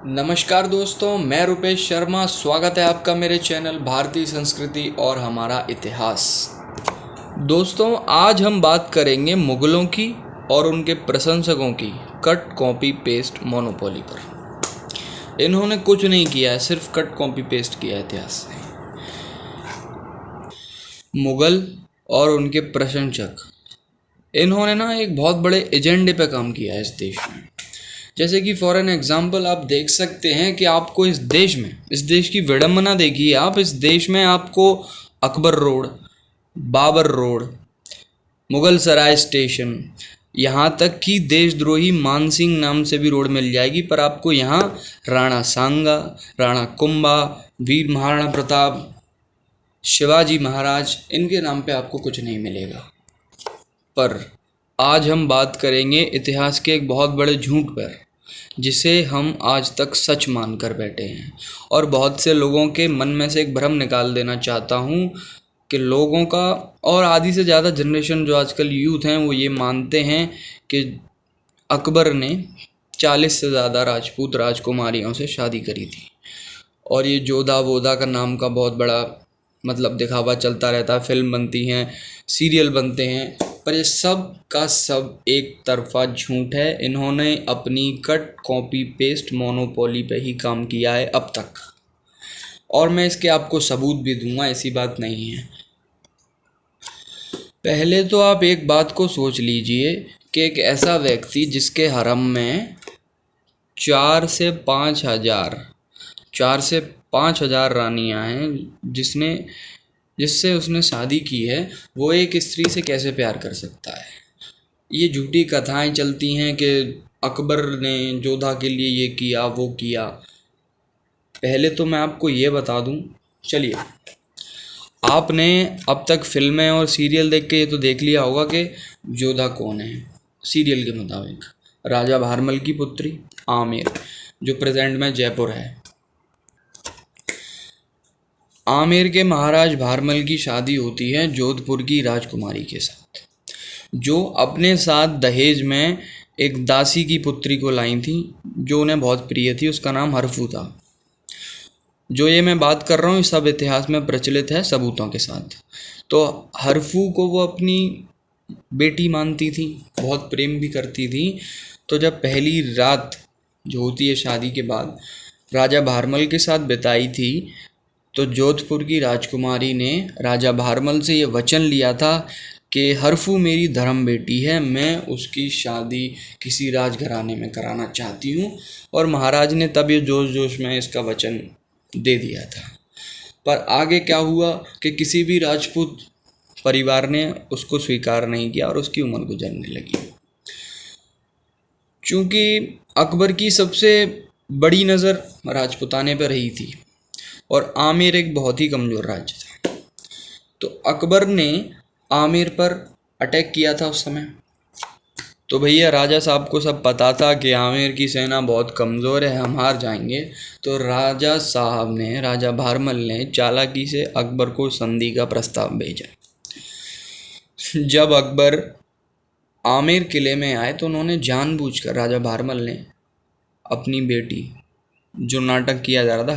नमस्कार दोस्तों, मैं रुपेश शर्मा। स्वागत है आपका मेरे चैनल भारतीय संस्कृति और हमारा इतिहास। दोस्तों, आज हम बात करेंगे मुगलों की और उनके प्रशंसकों की कट कॉपी पेस्ट मोनोपोली पर। इन्होंने कुछ नहीं किया है, सिर्फ कट कॉपी पेस्ट किया है इतिहास से। मुगल और उनके प्रशंसक, इन्होंने ना एक बहुत बड़े एजेंडे पे काम किया है इस देश में। जैसे कि फॉर एन एग्जाम्पल आप देख सकते हैं कि आपको इस देश की विडंबना देखिए। आप इस देश में आपको अकबर रोड, बाबर रोड, मुगल सराय स्टेशन, यहाँ तक कि देशद्रोही मानसिंह नाम से भी रोड मिल जाएगी, पर आपको यहाँ राणा सांगा, राणा कुंभा, वीर महाराणा प्रताप, शिवाजी महाराज, इनके नाम पे आपको कुछ नहीं मिलेगा। पर आज हम बात करेंगे इतिहास के एक बहुत बड़े झूठ पर, जिसे हम आज तक सच मानकर बैठे हैं। और बहुत से लोगों के मन में से एक भ्रम निकाल देना चाहता हूँ कि लोगों का और आधी से ज़्यादा जनरेशन जो आजकल यूथ हैं वो ये मानते हैं कि अकबर ने 40 से ज़्यादा राजपूत राजकुमारियों से शादी करी थी। और ये जोधा वोधा का नाम का बहुत बड़ा दिखावा चलता रहता है। फिल्म बनती हैं, सीरियल बनते हैं, पर ये सब का सब एक तरफा झूठ है। इन्होंने अपनी कट कॉपी पेस्ट मोनोपोली पे ही काम किया है अब तक, और मैं इसके आपको सबूत भी दूंगा, ऐसी बात नहीं है। पहले तो आप एक बात को सोच लीजिए कि एक ऐसा व्यक्ति जिसके हरम में 4 से 5 हजार रानियां हैं, जिससे उसने शादी की है, वो एक स्त्री से कैसे प्यार कर सकता है। ये झूठी कथाएं चलती हैं कि अकबर ने जोधा के लिए ये किया वो किया। पहले तो मैं आपको ये बता दूं, चलिए, आपने अब तक फिल्में और सीरियल देख के ये तो देख लिया होगा कि जोधा कौन है। सीरियल के मुताबिक राजा भारमल की पुत्री आमेर, जो प्रेजेंट में जयपुर है। आमेर के महाराज भारमल की शादी होती है जोधपुर की राजकुमारी के साथ, जो अपने साथ दहेज में एक दासी की पुत्री को लाई थी, जो उन्हें बहुत प्रिय थी। उसका नाम हरफू था। जो ये मैं बात कर रहा हूँ सब इतिहास में प्रचलित है सबूतों के साथ। तो हरफू को वो अपनी बेटी मानती थी, बहुत प्रेम भी करती थी। तो जब पहली रात जो होती है शादी के बाद राजा भारमल के साथ बिताई थी, तो जोधपुर की राजकुमारी ने राजा भारमल से ये वचन लिया था कि हरफू मेरी धर्म बेटी है, मैं उसकी शादी किसी राजघराने में कराना चाहती हूँ। और महाराज ने तब ये जोश जोश में इसका वचन दे दिया था। पर आगे क्या हुआ कि किसी भी राजपूत परिवार ने उसको स्वीकार नहीं किया और उसकी उम्र गुजरने लगी। चूँकि अकबर की सबसे बड़ी नज़र राजपुताने पर रही थी और आमेर एक बहुत ही कमज़ोर राज्य था, तो अकबर ने आमेर पर अटैक किया था उस समय। तो भैया राजा साहब को सब पता था कि आमेर की सेना बहुत कमज़ोर है, हम हार जाएंगे। तो राजा साहब ने, राजा भारमल ने चालाकी से अकबर को संधि का प्रस्ताव भेजा। जब अकबर आमेर किले में आए तो उन्होंने जानबूझकर, राजा भारमल ने अपनी बेटी, जो नाटक किया जा रहा था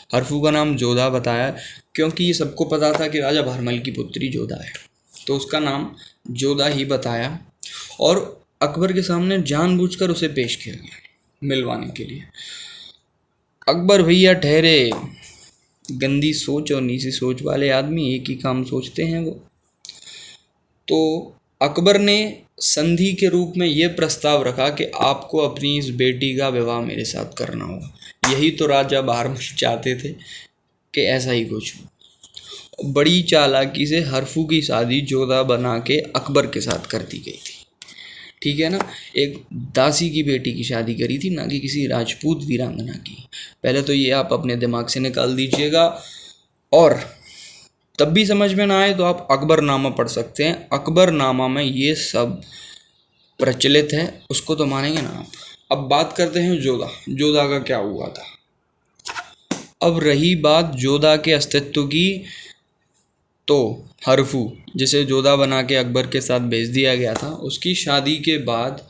हरफू का नाम जोधा बताया, क्योंकि ये सबको पता था कि राजा भारमल की पुत्री जोधा है, तो उसका नाम जोधा ही बताया। और अकबर के सामने जानबूझकर उसे पेश किया गया मिलवाने के लिए। अकबर भैया ठहरे गंदी सोच और नीची सोच वाले आदमी, एक ही काम सोचते हैं वो। तो अकबर ने संधि के रूप में ये प्रस्ताव रखा कि आपको अपनी इस बेटी का विवाह मेरे साथ करना होगा। यही तो राजा भारमल चाहते थे कि ऐसा ही कुछ हो। बड़ी चालाकी से हरफू की शादी जोधा बना के अकबर के साथ कर दी गई थी। ठीक है ना, एक दासी की बेटी की शादी करी थी, ना कि किसी राजपूत वीरांगना की। पहले तो ये आप अपने दिमाग से निकाल दीजिएगा। और तब भी समझ में ना आए तो आप अकबरनामा पढ़ सकते हैं। अकबरनामा में ये सब प्रचलित है, उसको तो मानेंगे ना आप। अब बात करते हैं जोधा का क्या हुआ था। अब रही बात जोधा के अस्तित्व की, तो हरफू, जिसे जोधा बना के अकबर के साथ भेज दिया गया था, उसकी शादी के बाद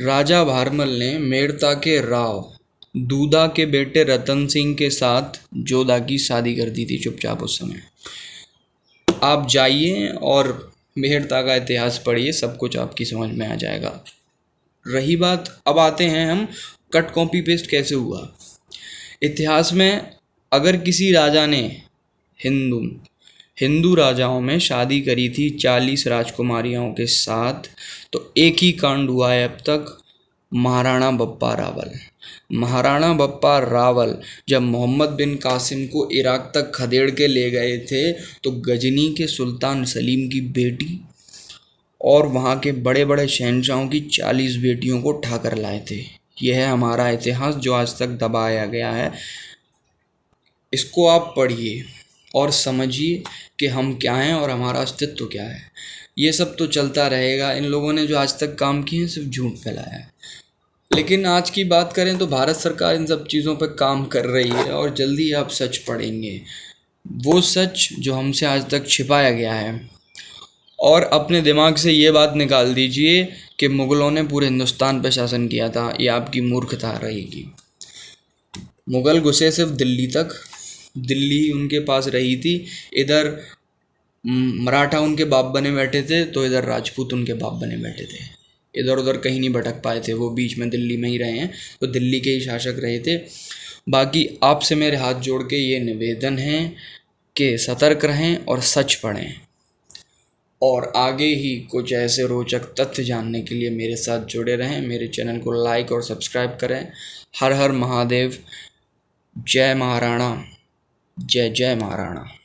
राजा भारमल ने मेड़ता के राव दूधा के बेटे रतन सिंह के साथ जोधा की शादी कर दी थी चुपचाप उस समय। आप जाइए और मेहरता का इतिहास पढ़िए, सब कुछ आपकी समझ में आ जाएगा। रही बात, अब आते हैं हम कट कॉपी पेस्ट कैसे हुआ। इतिहास में अगर किसी राजा ने हिंदू हिंदू राजाओं में शादी करी थी 40 राजकुमारियों के साथ, तो एक ही कांड हुआ है अब तक, महाराणा बप्पा रावल। महाराणा बप्पा रावल जब मोहम्मद बिन कासिम को इराक तक खदेड़ के ले गए थे, तो गजनी के सुल्तान सलीम की बेटी और वहाँ के बड़े बड़े शहंशाहों की 40 बेटियों को उठा कर लाए थे। यह है हमारा इतिहास जो आज तक दबाया गया है। इसको आप पढ़िए और समझिए कि हम क्या हैं और हमारा अस्तित्व क्या है। ये सब तो चलता रहेगा, इन लोगों ने जो आज तक काम किए हैं सिर्फ झूठ फैलाया है। लेकिन आज की बात करें तो भारत सरकार इन सब चीज़ों पर काम कर रही है और जल्दी आप सच पढ़ेंगे, वो सच जो हमसे आज तक छिपाया गया है। और अपने दिमाग से ये बात निकाल दीजिए कि मुग़लों ने पूरे हिंदुस्तान पर शासन किया था, ये आपकी मूर्खता रहेगी। मुग़ल घुसे सिर्फ दिल्ली तक, दिल्ली उनके पास रही थी। इधर मराठा उनके बाप बने बैठे थे, तो इधर राजपूत उनके बाप बने बैठे थे। इधर उधर कहीं नहीं भटक पाए थे, वो बीच में दिल्ली में ही रहे हैं, तो दिल्ली के ही शासक रहे थे। बाकी आपसे मेरे हाथ जोड़ के ये निवेदन है कि सतर्क रहें और सच पढ़ें। और आगे ही कुछ ऐसे रोचक तथ्य जानने के लिए मेरे साथ जुड़े रहें। मेरे चैनल को लाइक और सब्सक्राइब करें। हर हर महादेव। जय महाराणा, जय जय महाराणा।